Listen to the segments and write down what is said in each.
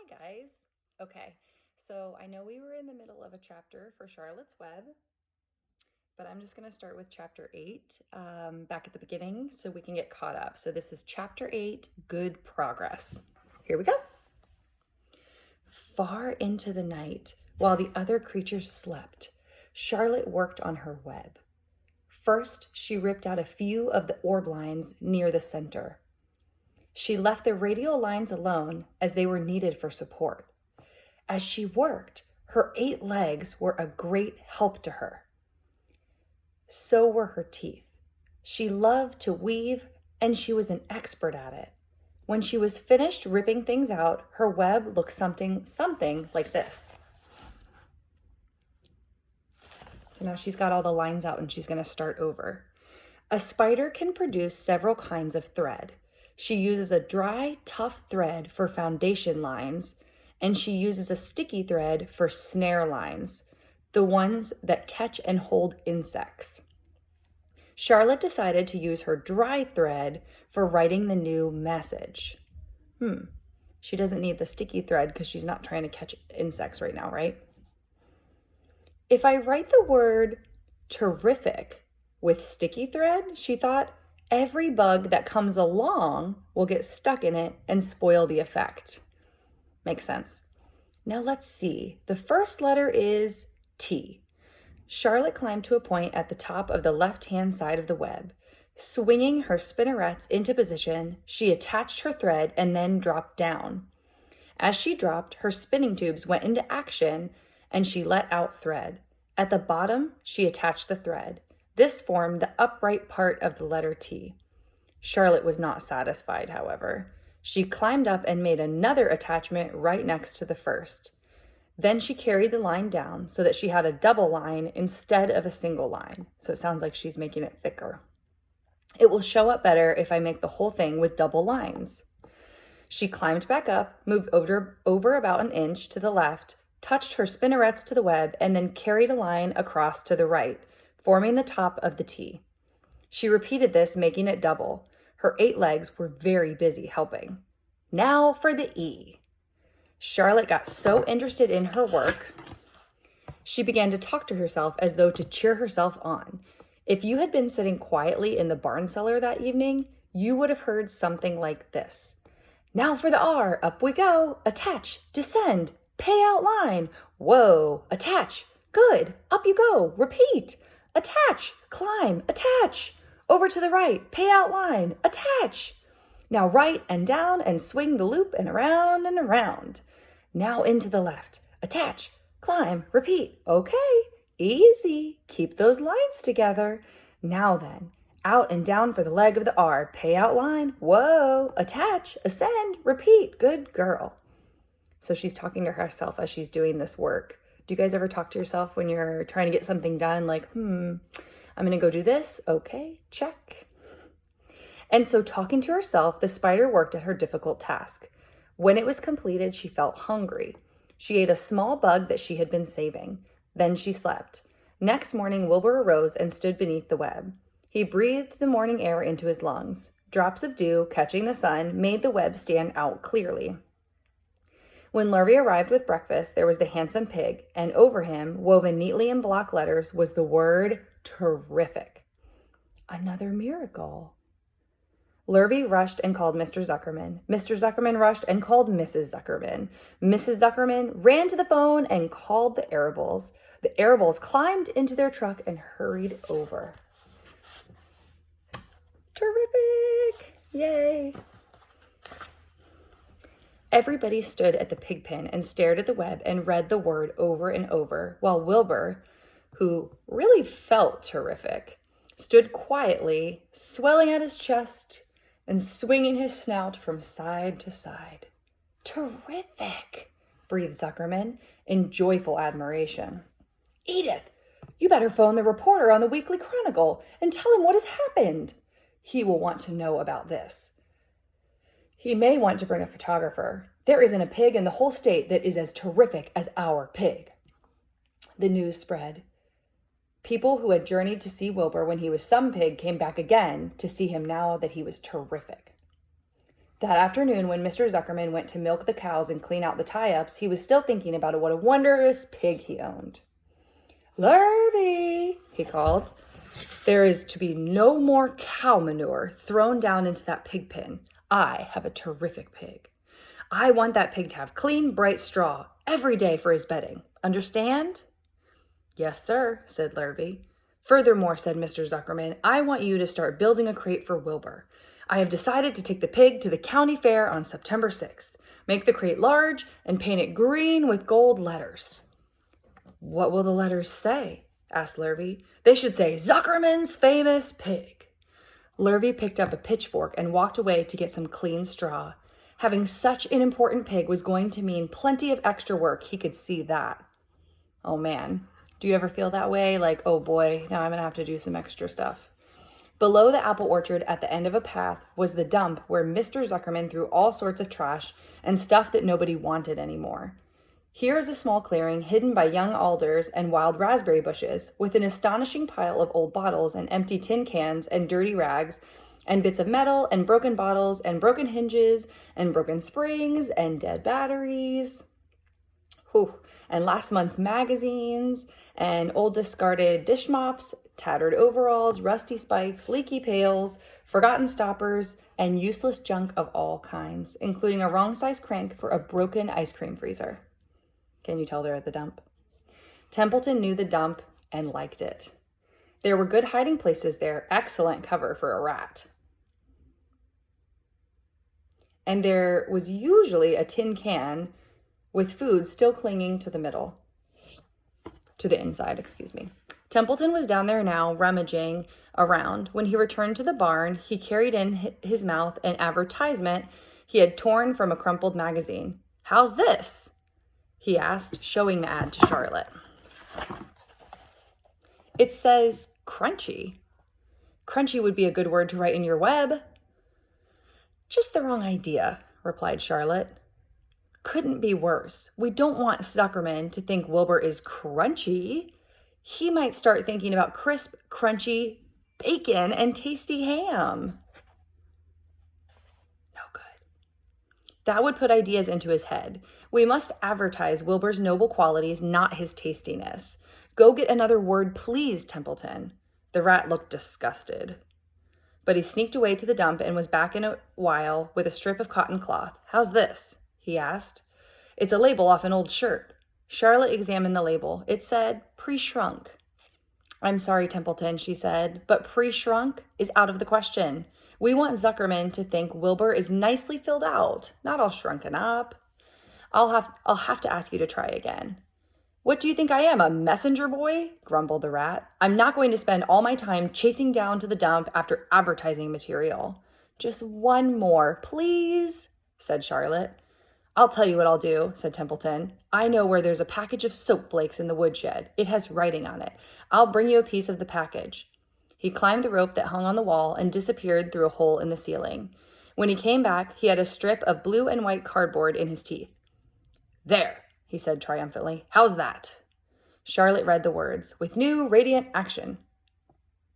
Hi, guys. Okay, so I know we were in the middle of a chapter for Charlotte's Web, but I'm just going to start with chapter 8 back at the beginning so we can get caught up. So this is chapter 8, Good Progress. Here we go. Far into the night, while the other creatures slept, Charlotte worked on her web. First, she ripped out a few of the orb lines near the center. She left the radial lines alone as they were needed for support. As she worked, her 8 legs were a great help to her. So were her teeth. She loved to weave, and she was an expert at it. When she was finished ripping things out, her web looked something like this. So now she's got all the lines out and she's going to start over. A spider can produce several kinds of thread. She uses a dry, tough thread for foundation lines, and she uses a sticky thread for snare lines, the ones that catch and hold insects. Charlotte decided to use her dry thread for writing the new message. She doesn't need the sticky thread because she's not trying to catch insects right now, right? If I write the word terrific with sticky thread, she thought, every bug that comes along will get stuck in it and spoil the effect. Makes sense. Now let's see. The first letter is T. Charlotte climbed to a point at the top of the left-hand side of the web. Swinging her spinnerets into position, she attached her thread and then dropped down. As she dropped, her spinning tubes went into action and she let out thread. At the bottom, she attached the thread. This formed the upright part of the letter T. Charlotte was not satisfied, however. She climbed up and made another attachment right next to the first. Then she carried the line down so that she had a double line instead of a single line. So it sounds like she's making it thicker. It will show up better if I make the whole thing with double lines. She climbed back up, moved over about an inch to the left, touched her spinnerets to the web, and then carried a line across to the right, forming the top of the T. She repeated this, making it double. Her 8 legs were very busy helping. Now for the E. Charlotte got so interested in her work, she began to talk to herself as though to cheer herself on. If you had been sitting quietly in the barn cellar that evening, you would have heard something like this. Now for the R, up we go, attach, descend, pay out line, whoa, attach, good, up you go, repeat, attach, climb, attach, over to the right, pay out line, attach. Now right and down and swing the loop and around and around. Now into the left. Attach, climb, repeat. Okay, easy. Keep those lines together. Now then, out and down for the leg of the R. Pay out line. Whoa, attach, ascend, repeat. Good girl. So she's talking to herself as she's doing this work. Do you guys ever talk to yourself when you're trying to get something done? Like, I'm going to go do this. Okay, check. And so, talking to herself, the spider worked at her difficult task. When it was completed, she felt hungry. She ate a small bug that she had been saving. Then she slept. Next morning, Wilbur arose and stood beneath the web. He breathed the morning air into his lungs. Drops of dew, catching the sun, made the web stand out clearly. When Lurvy arrived with breakfast, there was the handsome pig, and over him, woven neatly in block letters, was the word terrific. Another miracle. Lurvy rushed and called Mr. Zuckerman. Mr. Zuckerman rushed and called Mrs. Zuckerman. Mrs. Zuckerman ran to the phone and called the Arables. The Arables climbed into their truck and hurried over. Terrific! Yay! Everybody stood at the pig pen and stared at the web and read the word over and over, while Wilbur, who really felt terrific, stood quietly, swelling out his chest and swinging his snout from side to side. Terrific, breathed Zuckerman in joyful admiration. Edith, you better phone the reporter on the Weekly Chronicle and tell him what has happened. He will want to know about this. He may want to bring a photographer. There isn't a pig in the whole state that is as terrific as our pig. The news spread. People who had journeyed to see Wilbur when he was some pig came back again to see him now that he was terrific. That afternoon, when Mr. Zuckerman went to milk the cows and clean out the tie-ups, he was still thinking about what a wondrous pig he owned. "Lurvy," he called, "there is to be no more cow manure thrown down into that pig pen. I have a terrific pig. I want that pig to have clean, bright straw every day for his bedding. Understand?" "Yes, sir," said Lurvy. "Furthermore," said Mr. Zuckerman, "I want you to start building a crate for Wilbur. I have decided to take the pig to the county fair on September 6th. Make the crate large and paint it green with gold letters." "What will the letters say?" asked Lurvy. "They should say, 'Zuckerman's Famous Pig.'" Lurvy picked up a pitchfork and walked away to get some clean straw. Having such an important pig was going to mean plenty of extra work. He could see that. Oh man, do you ever feel that way? Like, oh boy, now I'm gonna have to do some extra stuff. Below the apple orchard at the end of a path was the dump where Mr. Zuckerman threw all sorts of trash and stuff that nobody wanted anymore. Here is a small clearing hidden by young alders and wild raspberry bushes, with an astonishing pile of old bottles and empty tin cans and dirty rags and bits of metal and broken bottles and broken hinges and broken springs and dead batteries. Whew. And last month's magazines and old discarded dish mops, tattered overalls, rusty spikes, leaky pails, forgotten stoppers, and useless junk of all kinds, including a wrong-size crank for a broken ice cream freezer. Can you tell they're at the dump? Templeton knew the dump and liked it. There were good hiding places there, excellent cover for a rat. And there was usually a tin can with food still clinging to the inside. Templeton was down there now, rummaging around. When he returned to the barn, he carried in his mouth an advertisement he had torn from a crumpled magazine. "How's this?" he asked, showing the ad to Charlotte. "It says crunchy." "Crunchy would be a good word to write in your web." "Just the wrong idea," replied Charlotte. "Couldn't be worse. We don't want Zuckerman to think Wilbur is crunchy. He might start thinking about crisp, crunchy bacon and tasty ham." No good. That would put ideas into his head. We must advertise Wilbur's noble qualities, not his tastiness. Go get another word, please, Templeton. The rat looked disgusted. But he sneaked away to the dump and was back in a while with a strip of cotton cloth. "How's this?" he asked. "It's a label off an old shirt." Charlotte examined the label. It said, "Pre-shrunk." "I'm sorry, Templeton," she said, "but pre-shrunk is out of the question. We want Zuckerman to think Wilbur is nicely filled out, not all shrunken up. I'll have to ask you to try again." "What do you think I am, a messenger boy?" grumbled the rat. "I'm not going to spend all my time chasing down to the dump after advertising material." "Just one more, please," said Charlotte. "I'll tell you what I'll do," said Templeton. "I know where there's a package of soap flakes in the woodshed. It has writing on it. I'll bring you a piece of the package." He climbed the rope that hung on the wall and disappeared through a hole in the ceiling. When he came back, he had a strip of blue and white cardboard in his teeth. "There," he said triumphantly. "How's that?" Charlotte read the words, "With new radiant action."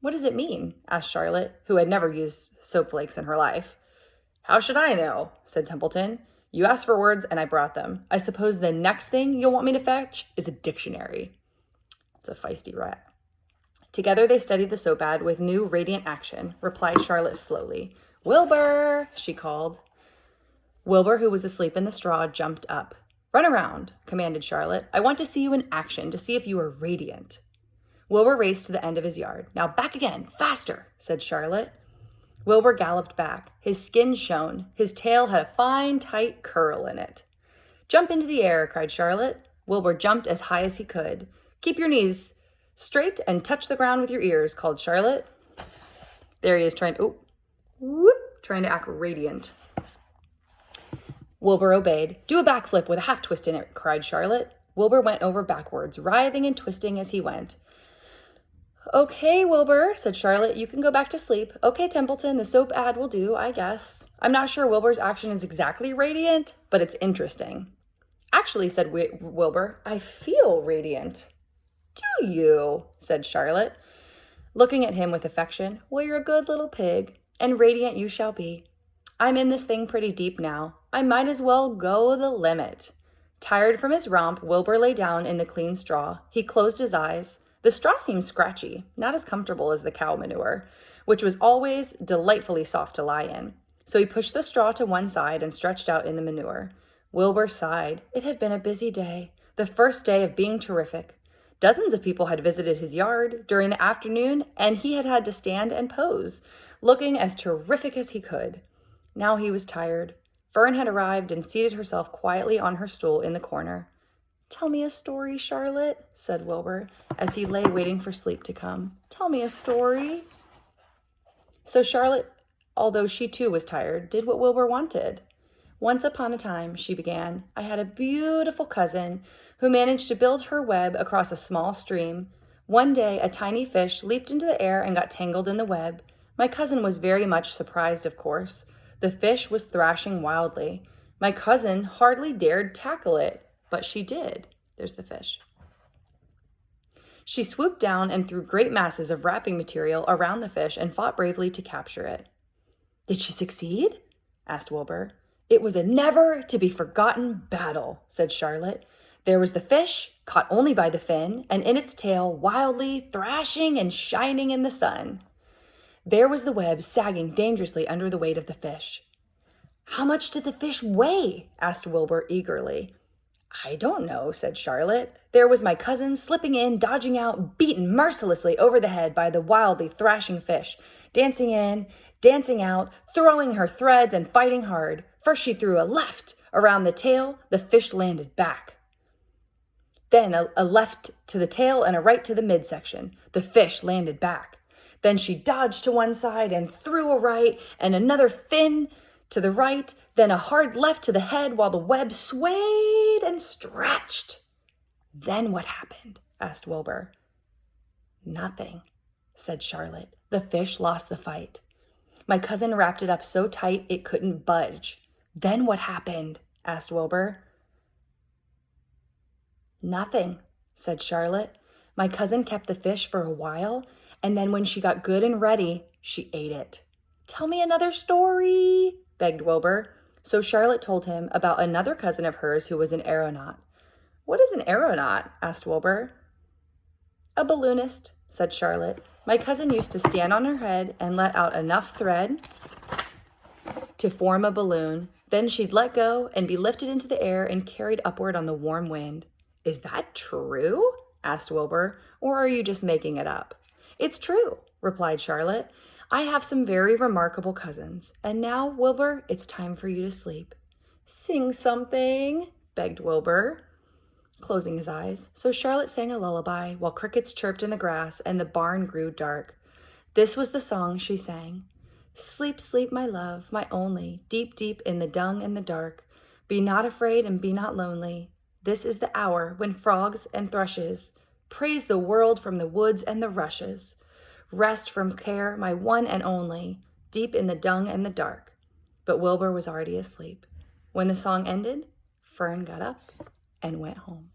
"What does it mean?" asked Charlotte, who had never used soap flakes in her life. "How should I know?" said Templeton. "You asked for words and I brought them. I suppose the next thing you'll want me to fetch is a dictionary." It's a feisty rat. Together they studied the soap ad. "With new radiant action," replied Charlotte slowly. "Wilbur," she called. Wilbur, who was asleep in the straw, jumped up. "Run around," commanded Charlotte. "I want to see you in action, to see if you are radiant." Wilbur raced to the end of his yard. "Now back again, faster," said Charlotte. Wilbur galloped back. His skin shone. His tail had a fine, tight curl in it. "Jump into the air," cried Charlotte. Wilbur jumped as high as he could. "Keep your knees straight and touch the ground with your ears," called Charlotte. There he is trying to act radiant. Wilbur obeyed. "Do a backflip with a half twist in it," cried Charlotte. Wilbur went over backwards, writhing and twisting as he went. "Okay, Wilbur," said Charlotte, "you can go back to sleep." "Okay, Templeton, the soap ad will do, I guess." "I'm not sure Wilbur's action is exactly radiant, but it's interesting." "Actually," said Wilbur, "I feel radiant." "Do you?" said Charlotte, looking at him with affection. "Well, you're a good little pig, and radiant you shall be." I'm in this thing pretty deep now. I might as well go the limit. Tired from his romp, Wilbur lay down in the clean straw. He closed his eyes. The straw seemed scratchy, not as comfortable as the cow manure, which was always delightfully soft to lie in. So he pushed the straw to one side and stretched out in the manure. Wilbur sighed. It had been a busy day, the first day of being terrific. Dozens of people had visited his yard during the afternoon, and he had had to stand and pose, looking as terrific as he could. Now he was tired. Fern had arrived and seated herself quietly on her stool in the corner. "Tell me a story, Charlotte," said Wilbur, as he lay waiting for sleep to come. "Tell me a story." So Charlotte, although she too was tired, did what Wilbur wanted. "Once upon a time," she began, "I had a beautiful cousin who managed to build her web across a small stream. One day, a tiny fish leaped into the air and got tangled in the web. My cousin was very much surprised, of course. The fish was thrashing wildly. My cousin hardly dared tackle it, but she did." There's the fish. "She swooped down and threw great masses of wrapping material around the fish and fought bravely to capture it." "Did she succeed?" asked Wilbur. "It was a never-to-be-forgotten battle," said Charlotte. "There was the fish, caught only by the fin, and in its tail, wildly thrashing and shining in the sun. There was the web sagging dangerously under the weight of the fish." "How much did the fish weigh?" asked Wilbur eagerly. "I don't know," said Charlotte. "There was my cousin slipping in, dodging out, beaten mercilessly over the head by the wildly thrashing fish, dancing in, dancing out, throwing her threads and fighting hard. First she threw a left around the tail, the fish landed back. Then a left to the tail and a right to the midsection. The fish landed back. Then she dodged to one side and threw a right and another fin to the right, then a hard left to the head while the web swayed and stretched." "Then what happened?" asked Wilbur. "Nothing," said Charlotte. "The fish lost the fight. My cousin wrapped it up so tight it couldn't budge." "Then what happened?" asked Wilbur. "Nothing," said Charlotte. "My cousin kept the fish for a while, and then when she got good and ready, she ate it." "Tell me another story," begged Wilbur. So Charlotte told him about another cousin of hers who was an aeronaut. "What is an aeronaut?" asked Wilbur. "A balloonist," said Charlotte. "My cousin used to stand on her head and let out enough thread to form a balloon. Then she'd let go and be lifted into the air and carried upward on the warm wind." "Is that true?" asked Wilbur. "Or are you just making it up?" "It's true," replied Charlotte. "I have some very remarkable cousins. And now, Wilbur, it's time for you to sleep." "Sing something," begged Wilbur, closing his eyes. So Charlotte sang a lullaby while crickets chirped in the grass and the barn grew dark. This was the song she sang. "Sleep, sleep, my love, my only, deep, deep in the dung and the dark. Be not afraid and be not lonely. This is the hour when frogs and thrushes praise the world from the woods and the rushes. Rest from care, my one and only, deep in the dung and the dark." But Wilbur was already asleep. When the song ended, Fern got up and went home.